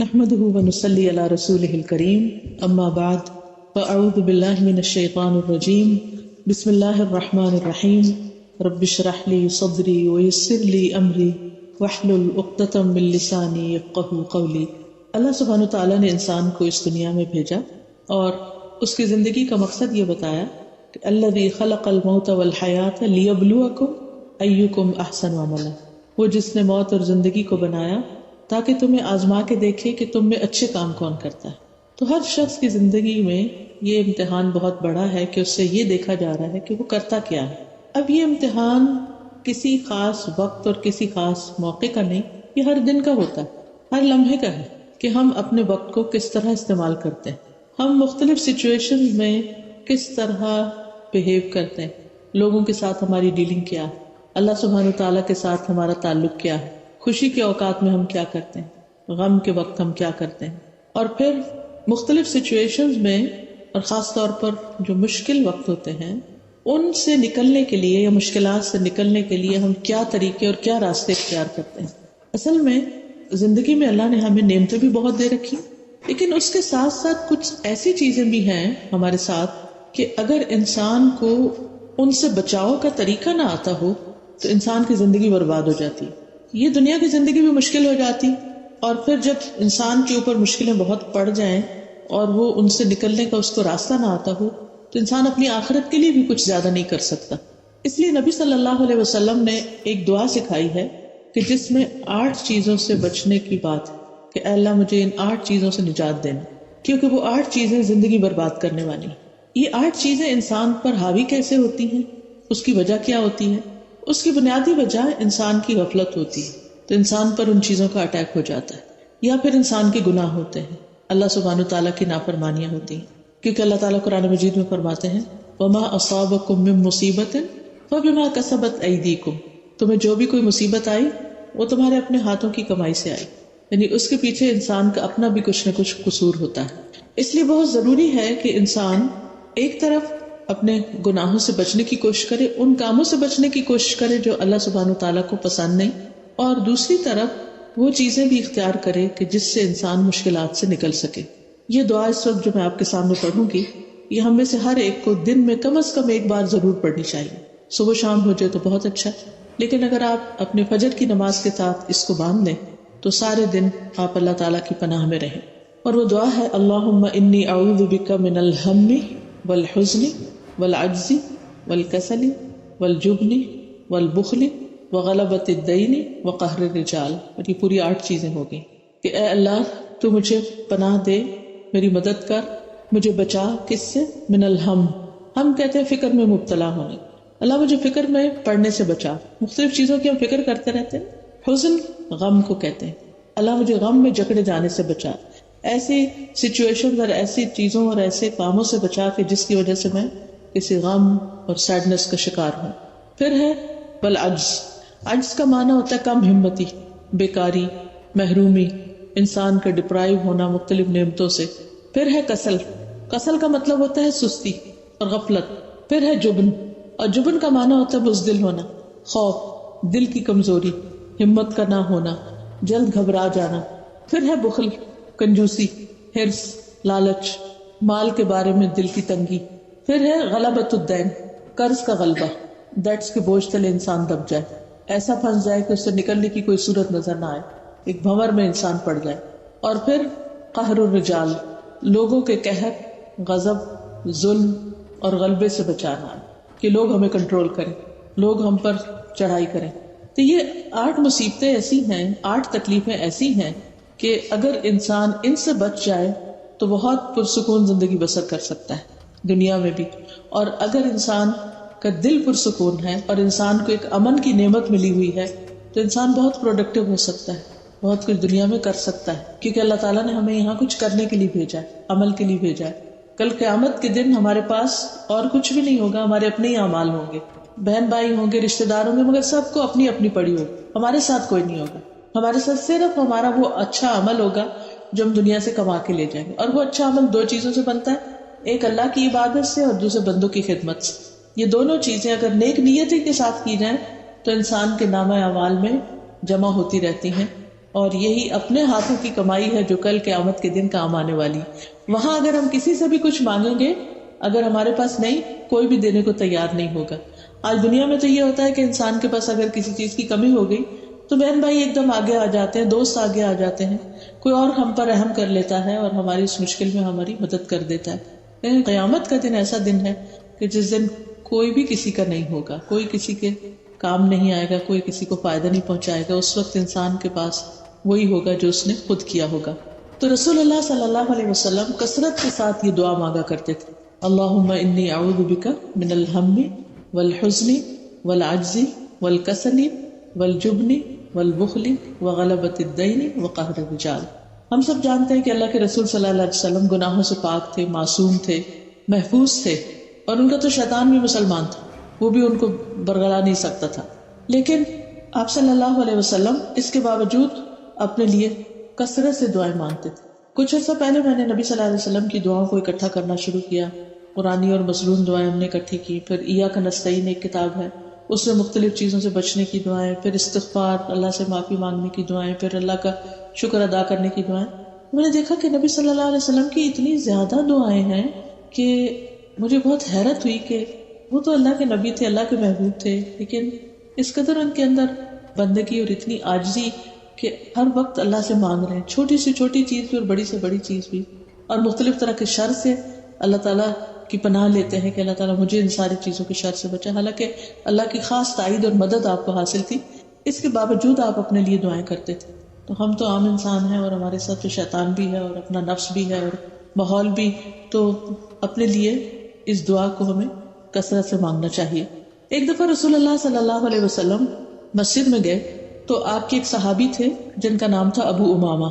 نحمده ونصلي على رسوله الكريم اما بعد فاعوذ بالله من الشيطان الرجيم بسم الله الرحمن الرحيم رب اشرح لي صدري ويسر لي امري واحلل عقدة من لساني يفقهوا قولي۔ اللہ سبحانہ وتعالیٰ نے انسان کو اس دنیا میں بھیجا اور اس کی زندگی کا مقصد یہ بتایا کہ الذی خلق الموت والحیاۃ لیبلوکم ایکم احسن عملا، وہ جس نے موت اور زندگی کو بنایا تاکہ تمہیں آزما کے دیکھے کہ تم میں اچھے کام کون کرتا ہے۔ تو ہر شخص کی زندگی میں یہ امتحان بہت بڑا ہے کہ اس سے یہ دیکھا جا رہا ہے کہ وہ کرتا کیا ہے۔ اب یہ امتحان کسی خاص وقت اور کسی خاص موقع کا نہیں، یہ ہر دن کا ہوتا ہے، ہر لمحے کا ہے کہ ہم اپنے وقت کو کس طرح استعمال کرتے ہیں، ہم مختلف سچویشن میں کس طرح بہیو کرتے ہیں، لوگوں کے ساتھ ہماری ڈیلنگ کیا ہے، اللہ سبحانہ تعالیٰ کے ساتھ ہمارا تعلق کیا ہے، خوشی کے اوقات میں ہم کیا کرتے ہیں، غم کے وقت ہم کیا کرتے ہیں، اور پھر مختلف سچویشنز میں اور خاص طور پر جو مشکل وقت ہوتے ہیں ان سے نکلنے کے لیے یا مشکلات سے نکلنے کے لیے ہم کیا طریقے اور کیا راستے اختیار کرتے ہیں۔ اصل میں زندگی میں اللہ نے ہمیں نعمتیں بھی بہت دے رکھی، لیکن اس کے ساتھ ساتھ کچھ ایسی چیزیں بھی ہیں ہمارے ساتھ کہ اگر انسان کو ان سے بچاؤ کا طریقہ نہ آتا ہو تو انسان کی زندگی برباد ہو جاتی ہے، یہ دنیا کی زندگی بھی مشکل ہو جاتی، اور پھر جب انسان کے اوپر مشکلیں بہت پڑ جائیں اور وہ ان سے نکلنے کا اس کو راستہ نہ آتا ہو تو انسان اپنی آخرت کے لیے بھی کچھ زیادہ نہیں کر سکتا۔ اس لیے نبی صلی اللہ علیہ وسلم نے ایک دعا سکھائی ہے کہ جس میں 8 چیزوں سے بچنے کی بات ہے کہ اے اللہ مجھے ان 8 چیزوں سے نجات دینا، کیونکہ وہ 8 چیزیں زندگی برباد کرنے والی ہیں۔ یہ 8 چیزیں انسان پر حاوی کیسے ہوتی ہیں، اس کی وجہ کیا ہوتی ہے؟ اس کی بنیادی وجہ انسان کی غفلت ہوتی ہے، تو انسان پر ان چیزوں کا اٹیک ہو جاتا ہے، یا پھر انسان کے گناہ ہوتے ہیں، اللہ سبحانہ تعالیٰ کی نافرمانیاں ہوتی ہیں، کیونکہ اللہ تعالیٰ قرآن مجید میں فرماتے ہیں وَمَا أَصَابَكُم مِّن مُّصِيبَةٍ فَبِمَا كَسَبَتْ أَيْدِيكُم، تمہیں جو بھی کوئی مصیبت آئی وہ تمہارے اپنے ہاتھوں کی کمائی سے آئی، یعنی اس کے پیچھے انسان کا اپنا بھی کچھ نہ کچھ قصور ہوتا ہے۔ اس لیے بہت ضروری ہے کہ انسان ایک طرف اپنے گناہوں سے بچنے کی کوشش کرے، ان کاموں سے بچنے کی کوشش کرے جو اللہ سبحانہ تعالیٰ کو پسند نہیں، اور دوسری طرف وہ چیزیں بھی اختیار کرے کہ جس سے انسان مشکلات سے نکل سکے۔ یہ دعا اس وقت جو میں آپ کے سامنے پڑھوں گی یہ ہم میں سے ہر ایک کو دن میں کم از کم ایک بار ضرور پڑھنی چاہیے، صبح شام ہو جائے تو بہت اچھا، لیکن اگر آپ اپنے فجر کی نماز کے ساتھ اس کو باندھ لیں تو سارے دن آپ اللہ تعالیٰ کی پناہ میں رہیں۔ اور وہ دعا ہے اللہم انی اعوذ بک من الہم والحزن والعجز والکسل والجبن والبخل وغلبۃ الدین وقہر الرجال، اور یہ پوری 8 چیزیں ہو گئی کہ اے اللہ تو مجھے پناہ دے، میری مدد کر، مجھے بچا، کس سے؟ من الہم، ہم کہتے ہیں فکر میں مبتلا ہونے، اللہ مجھے فکر میں پڑنے سے بچا، مختلف چیزوں کی ہم فکر کرتے رہتے ہیں، حزن غم کو کہتے ہیں، اللہ مجھے غم میں جکڑے جانے سے بچا، ایسی سچویشن اور ایسی چیزوں اور ایسے کاموں سے بچا کہ جس کی وجہ سے میں کسی غم اور سیڈنس کا شکار ہوں۔ پھر ہے والعجز، عجز کا معنی ہوتا ہے کم ہمتی، بیکاری، محرومی، انسان کا ڈپرائیو ہونا مختلف نعمتوں سے۔ پھر ہے کسل، کسل کا مطلب ہوتا ہے سستی اور غفلت۔ پھر ہے جبن، اور جبن کا معنی ہوتا ہے بزدل ہونا، خوف، دل کی کمزوری، ہمت کا نہ ہونا، جلد گھبرا جانا۔ پھر ہے بخل، کنجوسی، حرص، لالچ، مال کے بارے میں دل کی تنگی۔ پھر ہے غلبۃ الدین، قرض کا غلبہ، ڈیٹس کے بوجھ تلے انسان دب جائے، ایسا پھنس جائے کہ اس سے نکلنے کی کوئی صورت نظر نہ آئے، ایک بھنور میں انسان پڑ جائے۔ اور پھر قہر الرجال، لوگوں کے قہر، غضب، ظلم اور غلبے سے بچانا، کہ لوگ ہمیں کنٹرول کریں، لوگ ہم پر چڑھائی کریں۔ تو یہ 8 مصیبتیں ایسی ہیں، 8 تکلیفیں ایسی ہیں کہ اگر انسان ان سے بچ جائے تو بہت پرسکون زندگی بسر کر سکتا ہے دنیا میں بھی، اور اگر انسان کا دل پرسکون ہے اور انسان کو ایک امن کی نعمت ملی ہوئی ہے تو انسان بہت پروڈکٹیو ہو سکتا ہے، بہت کچھ دنیا میں کر سکتا ہے، کیونکہ اللہ تعالیٰ نے ہمیں یہاں کچھ کرنے کے لیے بھیجا ہے، عمل کے لیے بھیجا ہے۔ کل قیامت کے دن ہمارے پاس اور کچھ بھی نہیں ہوگا، ہمارے اپنے ہی اعمال ہوں گے، بہن بھائی ہوں گے، رشتے دار ہوں گے، مگر سب کو اپنی اپنی پڑی ہوگی، ہمارے ساتھ کوئی نہیں ہوگا، ہمارے ساتھ صرف ہمارا وہ اچھا عمل ہوگا جو ہم دنیا سے کما کے لے جائیں گے۔ اور وہ اچھا عمل 2 چیزوں سے بنتا ہے، ایک اللہ کی عبادت سے اور دوسرے بندوں کی خدمت سے۔ یہ دونوں چیزیں اگر نیک نیتی کے ساتھ کی جائیں تو انسان کے نامہ اعمال میں جمع ہوتی رہتی ہیں، اور یہی اپنے ہاتھوں کی کمائی ہے جو کل قیامت کے دن کام آنے والی. وہاں اگر ہم کسی سے بھی کچھ مانگیں گے، اگر ہمارے پاس نہیں، کوئی بھی دینے کو تیار نہیں ہوگا. آج دنیا میں تو یہ ہوتا ہے کہ انسان کے پاس اگر کسی چیز کی کمی ہو گئی تو بہن بھائی ایک دم آگے آ جاتے ہیں، دوست آگے آ جاتے ہیں، کوئی اور ہم پر رحم کر لیتا ہے اور ہماری اس مشکل میں ہماری مدد کر دیتا ہے. لیکن قیامت کا دن ایسا دن ہے کہ جس دن کوئی بھی کسی کا نہیں ہوگا، کوئی کسی کے کام نہیں آئے گا، کوئی کسی کو فائدہ نہیں پہنچائے گا. اس وقت انسان کے پاس وہی ہوگا جو اس نے خود کیا ہوگا. تو رسول اللہ صلی اللہ علیہ وسلم کثرت کے ساتھ یہ دعا مانگا کرتے تھے، اللہم انی اعوذ بک من الہم والحزن والعجز والکسل والجبن والبخل وغلبۃ الدین وقہر الرجال. ہم سب جانتے ہیں کہ اللہ کے رسول صلی اللہ علیہ وسلم گناہوں سے پاک تھے، معصوم تھے، محفوظ تھے، اور ان کا تو شیطان بھی مسلمان تھا، وہ بھی ان کو برگلا نہیں سکتا تھا. لیکن آپ صلی اللہ علیہ وسلم اس کے باوجود اپنے لیے کثرت سے دعائیں مانگتے تھے. کچھ عرصہ پہلے میں نے نبی صلی اللہ علیہ وسلم کی دعاؤں کو اکٹھا کرنا شروع کیا. قرآنی اور مصنون دعائیں ہم نے اکٹھی کی. پھر ایاک نستعین ایک کتاب ہے، اس میں مختلف چیزوں سے بچنے کی دعائیں، پھر استغفار، اللہ سے معافی مانگنے کی دعائیں، پھر اللہ کا شکر ادا کرنے کی دعائیں. میں نے دیکھا کہ نبی صلی اللہ علیہ وسلم کی اتنی زیادہ دعائیں ہیں کہ مجھے بہت حیرت ہوئی کہ وہ تو اللہ کے نبی تھے، اللہ کے محبوب تھے، لیکن اس قدر ان کے اندر بندگی اور اتنی عاجزی کہ ہر وقت اللہ سے مانگ رہے ہیں، چھوٹی سے چھوٹی چیز بھی اور بڑی سے بڑی چیز بھی. اور مختلف طرح کے شر سے اللہ تعالیٰ کی پناہ لیتے ہیں کہ اللہ تعالیٰ مجھے ان ساری چیزوں کے شر سے بچا. حالانکہ اللہ کی خاص تائید اور مدد آپ کو حاصل تھی، اس کے باوجود آپ اپنے لیے دعائیں کرتے تھے. تو ہم تو عام انسان ہیں اور ہمارے ساتھ تو شیطان بھی ہے اور اپنا نفس بھی ہے اور ماحول بھی، تو اپنے لیے اس دعا کو ہمیں کثرت سے مانگنا چاہیے. ایک دفعہ رسول اللہ صلی اللہ علیہ وسلم مسجد میں گئے تو آپ کے ایک صحابی تھے جن کا نام تھا ابو امامہ.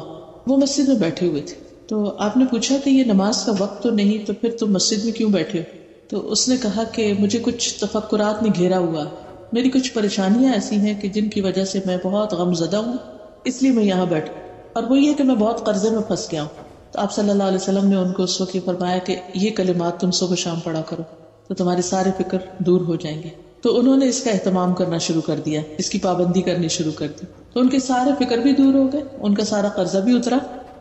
وہ مسجد میں بیٹھے ہوئے تھے. تو آپ نے پوچھا کہ یہ نماز کا وقت تو نہیں، تو پھر تم مسجد میں کیوں بیٹھے ہو؟ تو اس نے کہا کہ مجھے کچھ تفکرات نے گھیرا ہوا، میری کچھ پریشانیاں ایسی ہیں کہ جن کی وجہ سے میں بہت غم زدہ ہوں، اس لیے میں یہاں بیٹھا. اور وہ یہ کہ میں بہت قرضے میں پھنس گیا ہوں. تو آپ صلی اللہ علیہ وسلم نے ان کو اس وقت یہ فرمایا کہ یہ کلمات تم صبح شام پڑھا کرو تو تمہارے سارے فکر دور ہو جائیں گے. تو انہوں نے اس کا اہتمام کرنا شروع کر دیا، اس کی پابندی کرنی شروع کر دی. تو ان کے سارے فکر بھی دور ہو گئے، ان کا سارا قرضہ بھی اترا،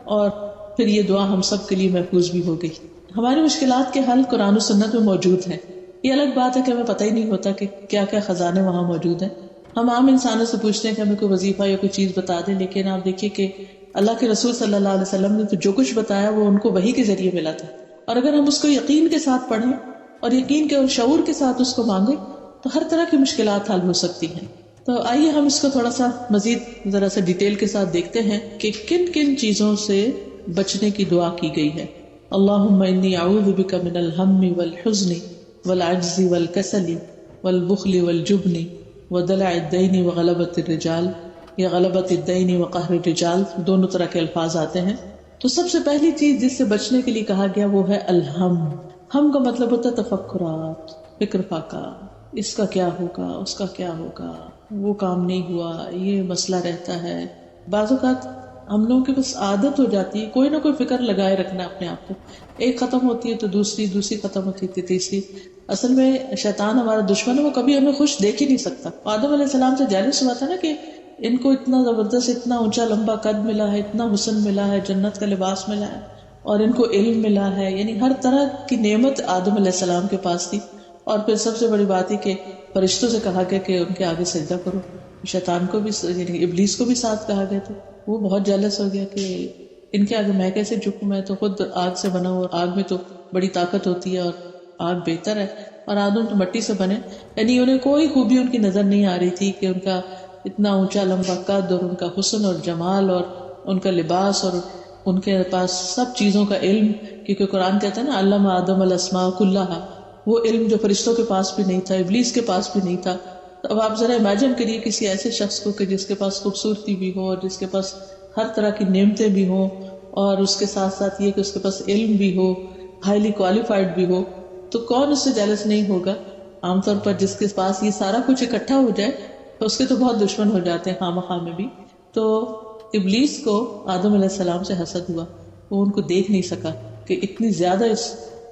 اور پھر یہ دعا ہم سب کے لیے محفوظ بھی ہو گئی. ہماری مشکلات کے حل قرآن و سنت میں موجود ہیں. یہ الگ بات ہے کہ ہمیں پتہ ہی نہیں ہوتا کہ کیا کیا خزانے وہاں موجود ہیں. ہم عام انسانوں سے پوچھتے ہیں کہ ہمیں کوئی وظیفہ یا کوئی چیز بتا دیں، لیکن آپ دیکھیے کہ اللہ کے رسول صلی اللہ علیہ وسلم نے تو جو کچھ بتایا وہ ان کو وحی کے ذریعے ملا تھا. اور اگر ہم اس کو یقین کے ساتھ پڑھیں اور یقین کے اور شعور کے ساتھ اس کو مانگیں تو ہر طرح کی مشکلات حل ہو سکتی ہیں. تو آئیے ہم اس کو تھوڑا سا مزید ذرا سا ڈیٹیل کے ساتھ دیکھتے ہیں کہ کن کن چیزوں سے بچنے کی دعا کی گئی ہے. اللہم انی اعوذ بک من الہم والحزن والعجز والکسل والبخل والجبن ودلع الدین وغلبۃ الرجال، یا غلبۃ الدین وقہر الرجال، دونوں طرح کے الفاظ آتے ہیں. تو سب سے پہلی چیز جس سے بچنے کے لیے کہا گیا وہ ہے الہم. ہم کا مطلب ہوتا ہے تفکرات، فکر فاقہ، اس کا کیا ہوگا، اس کا کیا ہوگا، وہ کام نہیں ہوا، یہ مسئلہ رہتا ہے. بعض اوقات ہم لوگوں کی بس عادت ہو جاتی ہے کوئی نہ کوئی فکر لگائے رکھنا اپنے آپ کو، ایک ختم ہوتی ہے تو دوسری ختم ہوتی ہے تیسری. اصل میں شیطان ہمارا دشمن ہے، وہ کبھی ہمیں خوش دیکھ ہی نہیں سکتا. آدم علیہ السلام سے جالس ہوا تھا نا کہ ان کو اتنا زبردست، اتنا اونچا لمبا قد ملا ہے، اتنا حسن ملا ہے، جنت کا لباس ملا ہے، اور ان کو علم ملا ہے، یعنی ہر طرح کی نعمت آدم علیہ السلام کے پاس تھی. اور پھر سب سے بڑی بات ہے کہ فرشتوں سے کہا گیا کہ ان کے آگے سجدہ کرو. شیطان کو بھی، یعنی ابلیس کو بھی ساتھ کہا گیا، تو وہ بہت جیلس ہو گیا کہ ان کے آگے میں کیسے جھکوں، میں تو خود آگ سے بنا ہوں، اور آگ میں تو بڑی طاقت ہوتی ہے اور آگ بہتر ہے، اور آدم تو مٹی سے بنے. یعنی انہیں کوئی خوبی ان کی نظر نہیں آ رہی تھی کہ ان کا اتنا اونچا لمبا قد اور ان کا حسن اور جمال اور ان کا لباس اور ان کے پاس سب چیزوں کا علم. کیونکہ قرآن کہتا ہے نا علم آدم الاسماء کلھا، وہ علم جو فرشتوں کے پاس بھی نہیں تھا، ابلیس کے پاس بھی نہیں تھا. تو اب آپ ذرا امیجن کریے کسی ایسے شخص کو کہ جس کے پاس خوبصورتی بھی ہو اور جس کے پاس ہر طرح کی نعمتیں بھی ہوں، اور اس کے ساتھ ساتھ یہ کہ اس کے پاس علم بھی ہو، ہائیلی کوالیفائڈ بھی ہو، تو کون اس سے جیلس نہیں ہوگا؟ عام طور پر جس کے پاس یہ سارا کچھ اکٹھا ہو جائے تو اس کے تو بہت دشمن ہو جاتے ہیں خواہ میں بھی. تو ابلیس کو آدم علیہ السلام سے حسد ہوا، وہ ان کو دیکھ نہیں سکا کہ اتنی زیادہ اس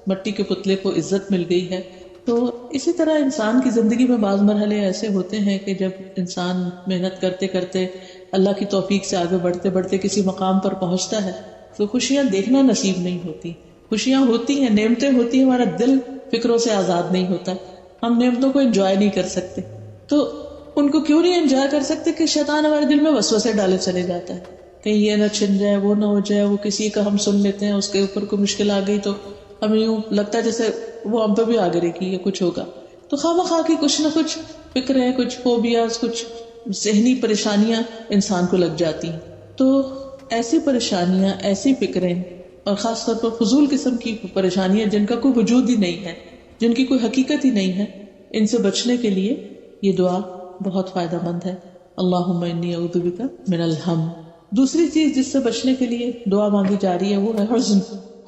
مٹی کے پتلے کو عزت مل گئی ہے. تو اسی طرح انسان کی زندگی میں بعض مرحلے ایسے ہوتے ہیں کہ جب انسان محنت کرتے کرتے اللہ کی توفیق سے آگے بڑھتے بڑھتے کسی مقام پر پہنچتا ہے تو خوشیاں دیکھنا نصیب نہیں ہوتی. خوشیاں ہوتی ہیں، نعمتیں ہوتی ہیں، ہمارا دل فکروں سے آزاد نہیں ہوتا، ہم نعمتوں کو انجوائے نہیں کر سکتے. تو ان کو کیوں نہیں انجوائے کر سکتے کہ شیطان ہمارے دل میں وسوسے ڈالے چلے جاتا ہے، کہیں یہ نہ چھن جائے، وہ نہ ہو جائے، وہ کسی کا ہم سن لیتے ہیں، اس کے اوپر کوئی مشکل آ گئی تو ہمیں یوں لگتا ہے جیسے وہ ہم پہ بھی آ گرے گی یا کچھ ہوگا. تو خواہ کی کچھ نہ کچھ فکریں، کچھ فوبیاز، کچھ ذہنی پریشانیاں انسان کو لگ جاتی ہیں. تو ایسی پریشانیاں، ایسی فکریں، اور خاص طور پر فضول قسم کی پریشانیاں جن کا کوئی وجود ہی نہیں ہے، جن کی کوئی حقیقت ہی نہیں ہے، ان سے بچنے کے لیے یہ دعا بہت فائدہ مند ہے. اللہم انی اعوذ بک من الہم. دوسری چیز جس سے بچنے کے لیے دعا مانگی جا رہی ہے وہ ہے حزن.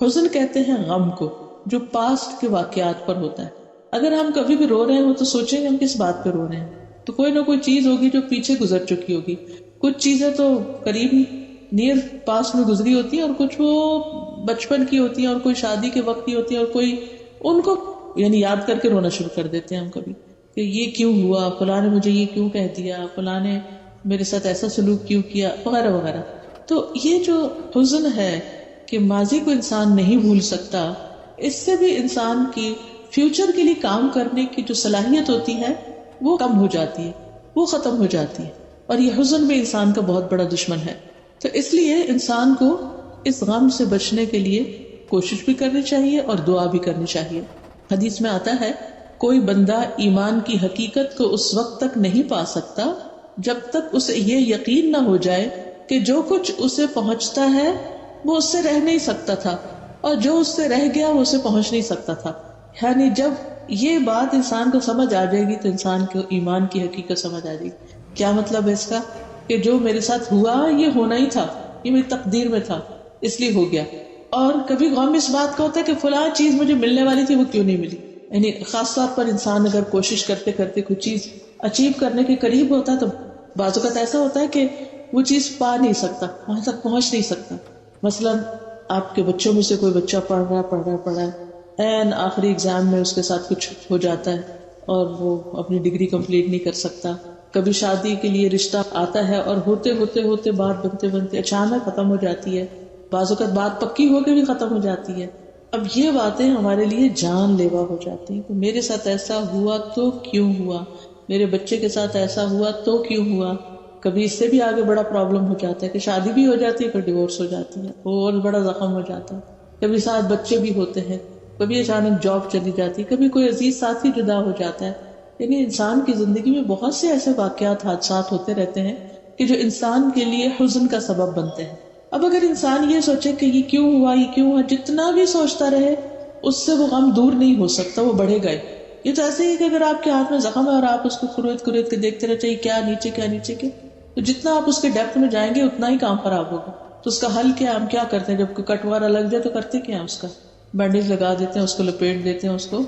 حزن کہتے ہیں غم کو جو پاسٹ کے واقعات پر ہوتا ہے. اگر ہم کبھی بھی رو رہے ہوں تو سوچیں گے ہم کس بات پہ رو رہے ہیں، تو کوئی نہ کوئی چیز ہوگی جو پیچھے گزر چکی ہوگی. کچھ چیزیں تو قریب ہی نیئر پاس میں گزری ہوتی ہیں، اور کچھ وہ بچپن کی ہوتی ہیں، اور کوئی شادی کے وقت کی ہوتی ہے، اور کوئی ان کو یعنی یاد کر کے رونا شروع کر دیتے ہیں ہم کبھی کہ یہ کیوں ہوا، فلاں نے مجھے یہ کیوں کہہ دیا، فلاں نے میرے ساتھ ایسا سلوک کیوں کیا، وغیرہ وغیرہ. تو یہ جو حزن ہے کہ ماضی کو انسان نہیں بھول سکتا، اس سے بھی انسان کی فیوچر کے لیے کام کرنے کی جو صلاحیت ہوتی ہے وہ کم ہو جاتی ہے، وہ ختم ہو جاتی ہے. اور یہ حزن بھی انسان کا بہت بڑا دشمن ہے. تو اس لیے انسان کو اس غم سے بچنے کے لیے کوشش بھی کرنی چاہیے اور دعا بھی کرنی چاہیے. حدیث میں آتا ہے کوئی بندہ ایمان کی حقیقت کو اس وقت تک نہیں پا سکتا جب تک اسے یہ یقین نہ ہو جائے کہ جو کچھ اسے پہنچتا ہے وہ اس سے رہ نہیں سکتا تھا، اور جو اس سے رہ گیا وہ اسے پہنچ نہیں سکتا تھا. یعنی جب یہ بات انسان کو سمجھ آ جائے گی تو انسان کو ایمان کی حقیقت سمجھ آ جائے گی. کیا مطلب ہے اس کا؟ کہ جو میرے ساتھ ہوا یہ ہونا ہی تھا، یہ میری تقدیر میں تھا، اس لیے ہو گیا. اور کبھی غم اس بات کا ہوتا ہے کہ فلاں چیز مجھے ملنے والی تھی وہ کیوں نہیں ملی. یعنی خاص طور پر انسان اگر کوشش کرتے کرتے کوئی چیز اچیو کرنے کے قریب ہوتا ہے تو بعض اوقات ایسا ہوتا ہے کہ وہ چیز پا نہیں سکتا، وہاں تک پہنچ نہیں سکتا. مثلا آپ کے بچوں میں سے کوئی بچہ پڑھ رہا ہے، این آخری ایگزام میں اس کے ساتھ کچھ ہو جاتا ہے اور وہ اپنی ڈگری کمپلیٹ نہیں کر سکتا. کبھی شادی کے لیے رشتہ آتا ہے اور ہوتے بات بنتے اچانک ختم ہو جاتی ہے. بعض اوقات بات پکی ہو کے بھی ختم ہو جاتی ہے. اب یہ باتیں ہمارے لیے جان لیوا ہو جاتی ہیں کہ میرے ساتھ ایسا ہوا تو کیوں ہوا، میرے بچے کے ساتھ ایسا ہوا تو کیوں ہوا. کبھی اس سے بھی آگے بڑا پرابلم ہو جاتا ہے کہ شادی بھی ہو جاتی ہے پھر ڈیورس ہو جاتی ہے، اور بڑا زخم ہو جاتا ہے. کبھی ساتھ بچے بھی ہوتے ہیں، کبھی اچانک جاب چلی جاتی، کبھی کوئی عزیز ساتھی جدا ہو جاتا ہے. یعنی انسان کی زندگی میں بہت سے ایسے واقعات، حادثات ہوتے رہتے ہیں کہ جو انسان کے لیے حزن کا سبب بنتے ہیں. اب اگر انسان یہ سوچے کہ یہ کیوں ہوا، جتنا بھی سوچتا رہے اس سے وہ غم دور نہیں ہو سکتا، وہ بڑھے گئے. یہ تو ایسے ہی کہ اگر آپ کے ہاتھ میں زخم ہے اور آپ اس کو کریت کے دیکھتے رہتے ہیں کیا نیچے کے، تو جتنا آپ اس کے ڈیپتھ میں جائیں گے اتنا ہی کام خراب ہوگا. تو اس کا حل کیا؟ ہم کیا کرتے ہیں جب کوئی کٹ وغیرہ لگ جائے تو کرتے کیا ہیں؟ اس کا بینڈیج لگا دیتے ہیں، اس کو لپیٹ دیتے ہیں، اس کو